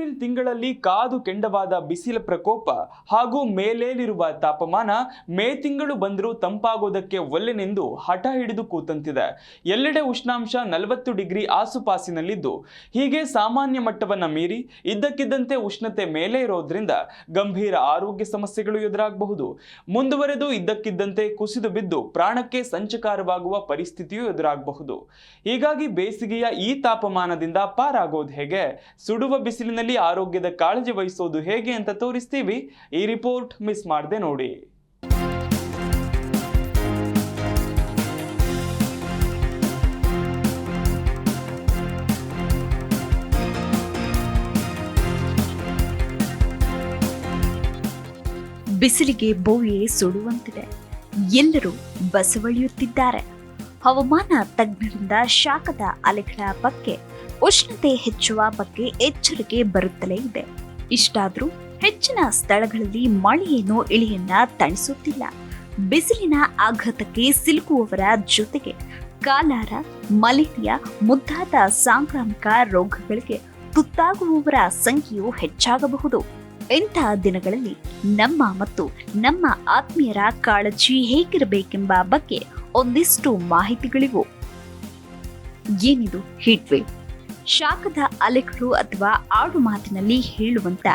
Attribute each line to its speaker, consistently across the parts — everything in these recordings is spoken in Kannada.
Speaker 1: ಏಪ್ರಿಲ್ ತಿಂಗಳಲ್ಲಿ ಕಾದು ಕೆಂಡವಾದ ಬಿಸಿಲ ಪ್ರಕೋಪ ಹಾಗೂ ಮೇಲೇರಿರುವ ತಾಪಮಾನ ಮೇ ತಿಂಗಳು ಬಂದರೂ ತಂಪಾಗೋದಕ್ಕೆ ಒಲ್ಲೆನೆಂದು ಹಠ ಹಿಡಿದು ಕೂತಂತಿದೆ. ಎಲ್ಲೆಡೆ ಉಷ್ಣಾಂಶ 40 ಡಿಗ್ರಿ ಆಸುಪಾಸಿನಲ್ಲಿದ್ದು ಹೀಗೆ ಸಾಮಾನ್ಯ ಮಟ್ಟವನ್ನು ಮೀರಿ ಇದ್ದಕ್ಕಿದ್ದಂತೆ ಉಷ್ಣತೆ ಮೇಲೆ ಇರೋದ್ರಿಂದ ಗಂಭೀರ ಆರೋಗ್ಯ ಸಮಸ್ಯೆಗಳು ಎದುರಾಗಬಹುದು. ಮುಂದುವರೆದು ಇದ್ದಕ್ಕಿದ್ದಂತೆ ಕುಸಿದು ಬಿದ್ದು ಪ್ರಾಣಕ್ಕೆ ಸಂಚಕಾರವಾಗುವ ಪರಿಸ್ಥಿತಿಯೂ ಎದುರಾಗಬಹುದು. ಹೀಗಾಗಿ ಬೇಸಿಗೆಯ ಈ ತಾಪಮಾನದಿಂದ ಪಾರಾಗೋದು ಹೇಗೆ, ಸುಡುವ ಬಿಸಿಲಿನಲ್ಲಿ ಆರೋಗ್ಯದ ಕಾಳಜಿ ವಹಿಸೋದು ಹೇಗೆ ಅಂತ ತೋರಿಸ್ತೀವಿ. ಈ ರಿಪೋರ್ಟ್ ಮಿಸ್ ಮಾಡದೆ ನೋಡಿ.
Speaker 2: ಬಿಸಿಲಿಗೆ ಬೋಯೆ ಸುಡುವಂತಿದೆ. ಎಲ್ಲರೂ ಬಸವಳಿಯುತ್ತಿದ್ದಾರೆ. ಹವಾಮಾನ ತಜ್ಞರಿಂದ ಶಾಖದ ಅಲೆಗಳ ಬಗ್ಗೆ, ಉಷ್ಣತೆ ಹೆಚ್ಚುವ ಬಗ್ಗೆ ಎಚ್ಚರಿಕೆ ಬರುತ್ತಲೇ ಇದೆ. ಇಷ್ಟಾದ್ರೂ ಹೆಚ್ಚಿನ ಸ್ಥಳಗಳಲ್ಲಿ ಮಳೆಯೇನೋ ಇಳಿಯನ್ನ ತಣಿಸುತ್ತಿಲ್ಲ. ಬಿಸಿಲಿನ ಆಘಾತಕ್ಕೆ ಸಿಲುಕುವವರ ಜೊತೆಗೆ ಕಾಲಾರ, ಮಲೇರಿಯಾ ಮುಂತಾದ ಸಾಂಕ್ರಾಮಿಕ ರೋಗಗಳಿಗೆ ತುತ್ತಾಗುವವರ ಸಂಖ್ಯೆಯು ಹೆಚ್ಚಾಗಬಹುದು. ಇಂತಹ ದಿನಗಳಲ್ಲಿ ನಮ್ಮ ಮತ್ತು ನಮ್ಮ ಆತ್ಮೀಯರ ಕಾಳಜಿ ಹೇಗಿರಬೇಕೆಂಬ ಬಗ್ಗೆ ಒಂದಿಷ್ಟು ಮಾಹಿತಿಗಳಿವು. ಏನಿದು ಹೀಟ್ ವೇವ್? ಶಾಖದ ಅಲೆಗಳು ಅಥವಾ ಆಡು ಮಾತಿನಲ್ಲಿ ಹೇಳುವಂತ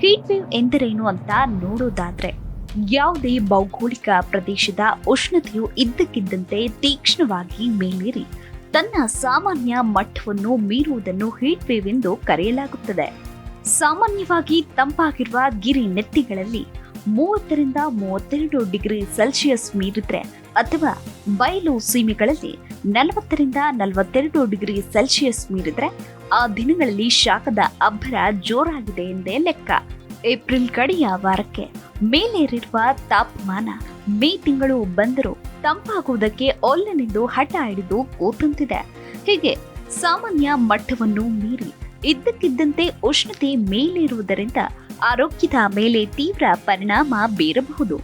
Speaker 2: ಹೀಟ್ ವೇವ್ ಎಂದರೇನು ಅಂತ ನೋಡೋದಾದ್ರೆ, ಯಾವುದೇ ಭೌಗೋಳಿಕ ಪ್ರದೇಶದ ಉಷ್ಣತೆಯು ಇದ್ದಕ್ಕಿದ್ದಂತೆ ತೀಕ್ಷ್ಣವಾಗಿ ಮೇಲೇರಿ ತನ್ನ ಸಾಮಾನ್ಯ ಮಟ್ಟವನ್ನು ಮೀರುವುದನ್ನು ಹೀಟ್ ವೇವ್ ಎಂದು ಕರೆಯಲಾಗುತ್ತದೆ. ಸಾಮಾನ್ಯವಾಗಿ ತಂಪಾಗಿರುವ ಗಿರಿ ನೆತ್ತಿಗಳಲ್ಲಿ 30 ರಿಂದ 32 ಡಿಗ್ರಿ ಸೆಲ್ಸಿಯಸ್ ಮೀರಿದ್ರೆ ಅಥವಾ ಬಯಲು ಸೀಮೆಗಳಲ್ಲಿ 40 ರಿಂದ 42 ಡಿಗ್ರಿ ಸೆಲ್ಸಿಯಸ್ ಮೀರಿದ್ರೆ ಆ ದಿನಗಳಲ್ಲಿ ಶಾಖದ ಅಬ್ಬರ ಜೋರಾಗಿದೆ ಎಂದೇ ಲೆಕ್ಕ. ಏಪ್ರಿಲ್ ಕಡೆಯ ವಾರಕ್ಕೆ ಮೇಲೇರಿರುವ ತಾಪಮಾನ ಮೇ ತಿಂಗಳು ಬಂದರೂ ತಂಪಾಗುವುದಕ್ಕೆ ಒಲ್ಲೆನೆಂದು ಹಠ ಹಿಡಿದು ಕೂತಂತಿದೆ. ಹೀಗೆ ಸಾಮಾನ್ಯ ಮಟ್ಟವನ್ನು ಮೀರಿ ಇದ್ದಕ್ಕಿದ್ದಂತೆ ಉಷ್ಣತೆ ಮೇಲೇರುವುದರಿಂದ ಆರೋಗ್ಯದ ಮೇಲೆ ತೀವ್ರ ಪರಿಣಾಮ ಬೀರಬಹುದು.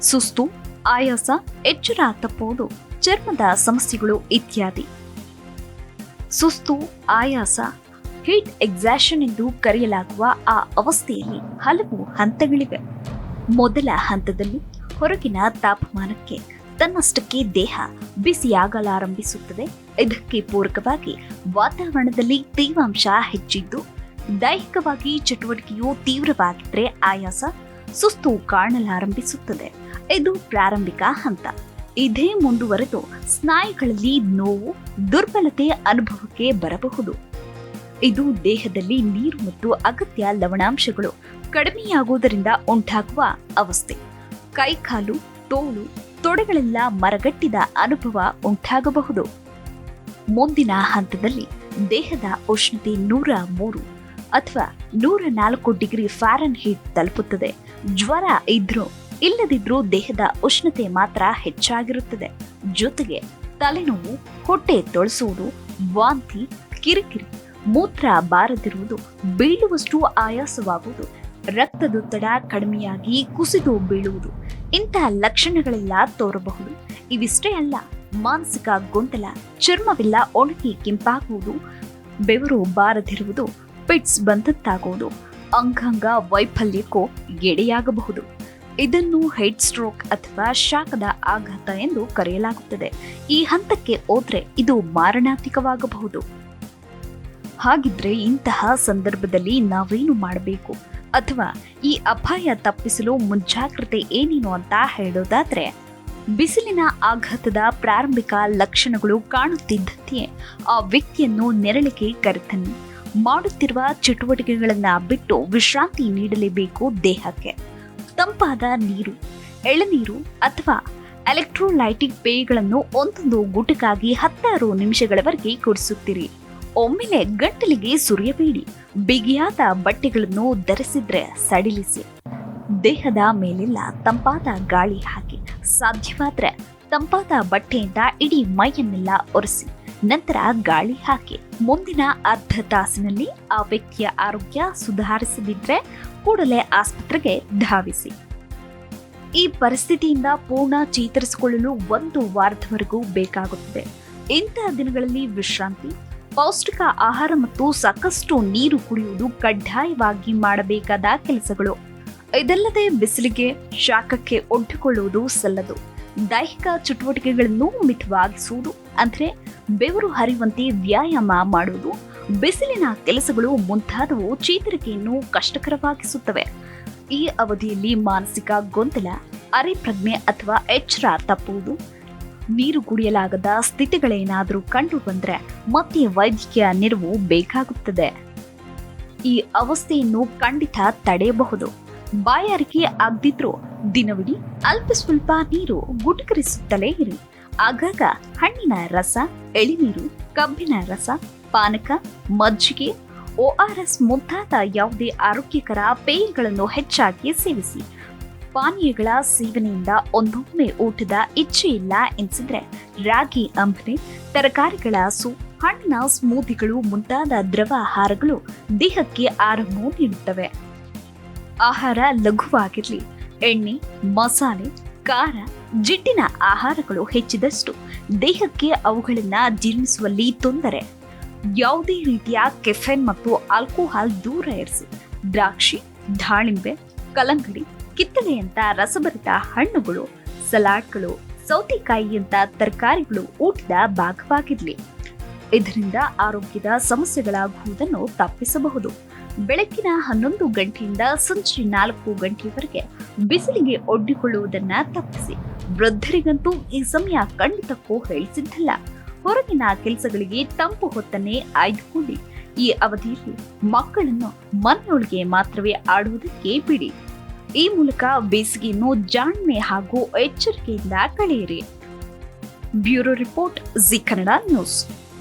Speaker 2: ಸುಸ್ತು, ಆಯಾಸ, ಎಚ್ಚರ ತಪ್ಪುವುದು, ಚರ್ಮದ ಸಮಸ್ಯೆಗಳು ಇತ್ಯಾದಿ. ಸುಸ್ತು, ಆಯಾಸ, ಹೀಟ್ ಎಕ್ಸಾಷನ್ ಎಂದು ಕರೆಯಲಾಗುವ ಆ ಅವಸ್ಥೆಯಲ್ಲಿ ಹಲವು ಹಂತಗಳಿವೆ. ಮೊದಲ ಹಂತದಲ್ಲಿ ಹೊರಗಿನ ತಾಪಮಾನಕ್ಕೆ ತನ್ನಷ್ಟಕ್ಕೆ ದೇಹ ಬಿಸಿಯಾಗಲಾರಂಭಿಸುತ್ತದೆ. ಇದಕ್ಕೆ ಪೂರಕವಾಗಿ ವಾತಾವರಣದಲ್ಲಿ ತೇವಾಂಶ ಹೆಚ್ಚಿದ್ದು ದೈಹಿಕವಾಗಿ ಚಟುವಟಿಕೆಯು ತೀವ್ರವಾಗಿದ್ದರೆ ಆಯಾಸ, ಸುಸ್ತು ಕಾಣಲಾರಂಭಿಸುತ್ತದೆ. ಇದು ಪ್ರಾರಂಭಿಕ ಹಂತ. ಇದೇ ಮುಂದುವರೆದು ಸ್ನಾಯುಗಳಲ್ಲಿ ನೋವು, ದುರ್ಬಲತೆ ಅನುಭವಕ್ಕೆ ಬರಬಹುದು. ಇದು ದೇಹದಲ್ಲಿ ನೀರು ಮತ್ತು ಅಗತ್ಯ ಲವಣಾಂಶಗಳು ಕಡಿಮೆಯಾಗುವುದರಿಂದ ಉಂಟಾಗುವ ಅವಸ್ಥೆ. ಕೈಕಾಲು, ತೋಳು, ತೊಡೆಗಳೆಲ್ಲ ಮರಗಟ್ಟಿದ ಅನುಭವ ಉಂಟಾಗಬಹುದು. ಮುಂದಿನ ಹಂತದಲ್ಲಿ ದೇಹದ ಉಷ್ಣತೆ 103 ಅಥವಾ 104 ಡಿಗ್ರಿ ಫ್ಯಾರನ್ಹೀಟ್ ತಲುಪುತ್ತದೆ. ಜ್ವರ ಇದ್ರೂ ಇಲ್ಲದಿದ್ರೂ ದೇಹದ ಉಷ್ಣತೆ ಮಾತ್ರ ಹೆಚ್ಚಾಗಿರುತ್ತದೆ. ಜೊತೆಗೆ ತಲೆನೋವು, ಹೊಟ್ಟೆ ತೊಳಸುವುದು, ವಾಂತಿ, ಕಿರಿಕಿರಿ, ಮೂತ್ರ ಬಾರದಿರುವುದು, ಬೀಳುವಷ್ಟು ಆಯಾಸವಾಗುವುದು, ರಕ್ತದೊತ್ತಡ ಕಡಿಮೆಯಾಗಿ ಕುಸಿದು ಬೀಳುವುದು, ಇಂತಹ ಲಕ್ಷಣಗಳೆಲ್ಲ ತೋರಬಹುದು. ಇವಿಷ್ಟೇ ಅಲ್ಲ, ಮಾನಸಿಕ ಗೊಂದಲ, ಚರ್ಮವೆಲ್ಲ ಒಣಗಿ ಕೆಂಪಾಗುವುದು, ಬೆವರು ಬಾರದಿರುವುದು, ಪಿಟ್ಸ್ ಬಂದಂತಾಗುವುದು, ಅಂಗಾಂಗ ವೈಫಲ್ಯಕ್ಕೂ ಎಡೆಯಾಗಬಹುದು. ಇದನ್ನು ಹೆಡ್ ಸ್ಟ್ರೋಕ್ ಅಥವಾ ಶಾಖದ ಆಘಾತ ಎಂದು ಕರೆಯಲಾಗುತ್ತದೆ. ಈ ಹಂತಕ್ಕೆ ಹೋದ್ರೆ ಇದು ಮಾರಣಾಂತಿಕವಾಗಬಹುದು. ಹಾಗಿದ್ರೆ ಇಂತಹ ಸಂದರ್ಭದಲ್ಲಿ ನಾವೇನು ಮಾಡಬೇಕು ಅಥವಾ ಈ ಅಪಾಯ ತಪ್ಪಿಸಲು ಮುಂಜಾಗ್ರತೆ ಏನೇನು ಅಂತ ಹೇಳೋದಾದ್ರೆ, ಬಿಸಿಲಿನ ಆಘಾತದ ಪ್ರಾರಂಭಿಕ ಲಕ್ಷಣಗಳು ಕಾಣುತ್ತಿದ್ದಂತೆಯೇ ಆ ವ್ಯಕ್ತಿಯನ್ನು ನೆರಳಿಗೆ ಕರೆತನ್ನಿ. ಮಾಡುತ್ತಿರುವ ಚಟುವಟಿಕೆಗಳನ್ನ ಬಿಟ್ಟು ವಿಶ್ರಾಂತಿ ನೀಡಲೇಬೇಕು ದೇಹಕ್ಕೆ. ತಂಪಾದ ನೀರು, ಎಳನೀರು ಅಥವಾ ಎಲೆಕ್ಟ್ರೋಲೈಟಿಕ್ ಪೇಯಗಳನ್ನು ಒಂದೊಂದು ಗುಟಕ್ಕಾಗಿ 16 ನಿಮಿಷಗಳವರೆಗೆ ಕುಡಿಸುತ್ತೀರಿ. ಒಮ್ಮೆಲೆ ಗಂಟಲಿಗೆ ಸುರಿಯಬೇಡಿ. ಬಿಗಿಯಾದ ಬಟ್ಟೆಗಳನ್ನು ಧರಿಸಿದ್ರೆ ಸಡಿಲಿಸಿ. ದೇಹದ ಮೇಲೆಲ್ಲ ತಂಪಾದ ಗಾಳಿ ಹಾಕಿ, ಸಾಧ್ಯವಾದ್ರೆ ತಂಪಾದ ಬಟ್ಟೆಯಿಂದ ಇಡೀ ಮೈಯನ್ನೆಲ್ಲ ಒರೆಸಿ ನಂತರ ಗಾಳಿ ಹಾಕಿ. ಮುಂದಿನ ಅರ್ಧ ತಾಸಿನಲ್ಲಿ ಆ ವ್ಯಕ್ತಿಯ ಆರೋಗ್ಯ ಸುಧಾರಿಸದಿದ್ರೆ ಕೂಡಲೇ ಆಸ್ಪತ್ರೆಗೆ ಧಾವಿಸಿ. ಈ ಪರಿಸ್ಥಿತಿಯಿಂದ ಪೂರ್ಣ ಚೇತರಿಸಿಕೊಳ್ಳಲು 1 ವಾರದವರೆಗೂ ಬೇಕಾಗುತ್ತದೆ. ಇಂತಹ ದಿನಗಳಲ್ಲಿ ವಿಶ್ರಾಂತಿ, ಪೌಷ್ಟಿಕ ಆಹಾರ ಮತ್ತು ಸಾಕಷ್ಟು ನೀರು ಕುಡಿಯುವುದು ಕಡ್ಡಾಯವಾಗಿ ಮಾಡಬೇಕಾದ ಕೆಲಸಗಳು. ಇದಲ್ಲದೆ ಬಿಸಿಲಿಗೆ ಶಾಖಕ್ಕೆ ಒಡ್ಡಿಕೊಳ್ಳುವುದು ಸಲ್ಲದು. ದೈಹಿಕ ಚಟುವಟಿಕೆಗಳನ್ನು ಮಿತವಾಗಿಸುವುದು ಅಂದರೆ ಬೆವರು ಹರಿಯುವಂತೆ ವ್ಯಾಯಾಮ ಮಾಡುವುದು, ಬಿಸಿಲಿನ ಕೆಲಸಗಳು ಮುಂತಾದವು ಚೇತರಿಕೆಯನ್ನು ಕಷ್ಟಕರವಾಗಿಸುತ್ತವೆ. ಈ ಅವಧಿಯಲ್ಲಿ ಮಾನಸಿಕ ಗೊಂದಲ, ಅರೆಪ್ರಜ್ಞೆ ಅಥವಾ ಎಚ್ಚರ ತಪ್ಪುವುದು, ನೀರು ಕುಡಿಯಲಾಗದ ಸ್ಥಿತಿಗಳೇನಾದರೂ ಕಂಡು ಬಂದರೆ ಮತ್ತೆ ವೈದ್ಯಕೀಯ ನೆರವು ಬೇಕಾಗುತ್ತದೆ. ಈ ಅವಸ್ಥೆಯನ್ನು ಖಂಡಿತ ತಡೆಯಬಹುದು. ಬಾಯಾರಿಕೆ ಆಗದಿದ್ರೂ ದಿನವಿಡೀ ಅಲ್ಪ ಸ್ವಲ್ಪ ನೀರು ಗುಟುಕರಿಸುತ್ತಲೇ ಇರಿ. ಆಗಾಗ ಹಣ್ಣಿನ ರಸ, ಎಳಿನೀರು, ಕಬ್ಬಿನ ರಸ, ಪಾನಕ, ಮಜ್ಜಿಗೆ, ORS ಮುಂತಾದ ಯಾವುದೇ ಆರೋಗ್ಯಕರ ಪೇಯಗಳನ್ನು ಹೆಚ್ಚಾಗಿ ಸೇವಿಸಿ. ಪಾನೀಯಗಳ ಸೇವನೆಯಿಂದ ಒಂದೊಮ್ಮೆ ಊಟದ ಇಚ್ಛೆ ಇಲ್ಲ ಎನಿಸಿದ್ರೆ ರಾಗಿ ಅಂಬಲಿ, ತರಕಾರಿಗಳ ಸೂಪ್, ಹಣ್ಣಿನ ಸ್ಮೂದಿಗಳು ಮುಂತಾದ ದ್ರವ ಆಹಾರಗಳು ದೇಹಕ್ಕೆ ಆರಾಮ ನೀಡುತ್ತವೆ. ಆಹಾರ ಲಘುವಾಗಿರಲಿ. ಎಣ್ಣೆ, ಮಸಾಲೆ, ಖಾರ, ಜಿಡ್ಡಿನ ಆಹಾರಗಳು ಹೆಚ್ಚಿದಷ್ಟು ದೇಹಕ್ಕೆ ಅವುಗಳನ್ನು ಜೀರ್ಣಿಸುವಲ್ಲಿ ತೊಂದರೆ. ಯಾವುದೇ ರೀತಿಯ ಕೆಫೆನ್ ಮತ್ತು ಆಲ್ಕೋಹಾಲ್ ದೂರ ಇರಿಸಿ. ದ್ರಾಕ್ಷಿ, ದಾಳಿಂಬೆ, ಕಲ್ಲಂಗಡಿ, ಕಿತ್ತಳೆಯಂತ ರಸಭರಿತ ಹಣ್ಣುಗಳು, ಸಲಾಡ್ಗಳು, ಸೌತೆಕಾಯಿಯಂತ ತರಕಾರಿಗಳು ಊಟದ ಭಾಗವಾಗಿರಲಿ. ಇದರಿಂದ ಆರೋಗ್ಯದ ಸಮಸ್ಯೆಗಳಾಗುವುದನ್ನು ತಪ್ಪಿಸಬಹುದು. ಬೆಳಕಿನ 11 ಗಂಟೆಯಿಂದ ಸಂಜೆ 4 ಗಂಟೆಯವರೆಗೆ ಬಿಸಿಲಿಗೆ ಒಡ್ಡಿಕೊಳ್ಳುವುದನ್ನ ತಪ್ಪಿಸಿ. ವೃದ್ಧರಿಗಂತೂ ಈ ಸಮಯ ಖಂಡಿತಕ್ಕೂ ಹೇಳಿಸಿದ್ದಲ್ಲ. ಹೊರಗಿನ ಕೆಲಸಗಳಿಗೆ ತಂಪು ಹೊತ್ತನ್ನೇ ಆಯ್ದುಕೊಳ್ಳಿ. ಈ ಅವಧಿಯಲ್ಲಿ ಮಕ್ಕಳನ್ನು ಮನೆಯೊಳಗೆ ಮಾತ್ರವೇ ಆಡುವುದಕ್ಕೆ ಬಿಡಿ. ಈ ಮೂಲಕ ಬೇಸಿಗೆಯನ್ನು ಜಾಣ್ಮೆ ಹಾಗೂ ಎಚ್ಚರಿಕೆಯಿಂದ ಕಳೆಯಿರಿ. Bureau report, G Kannada news.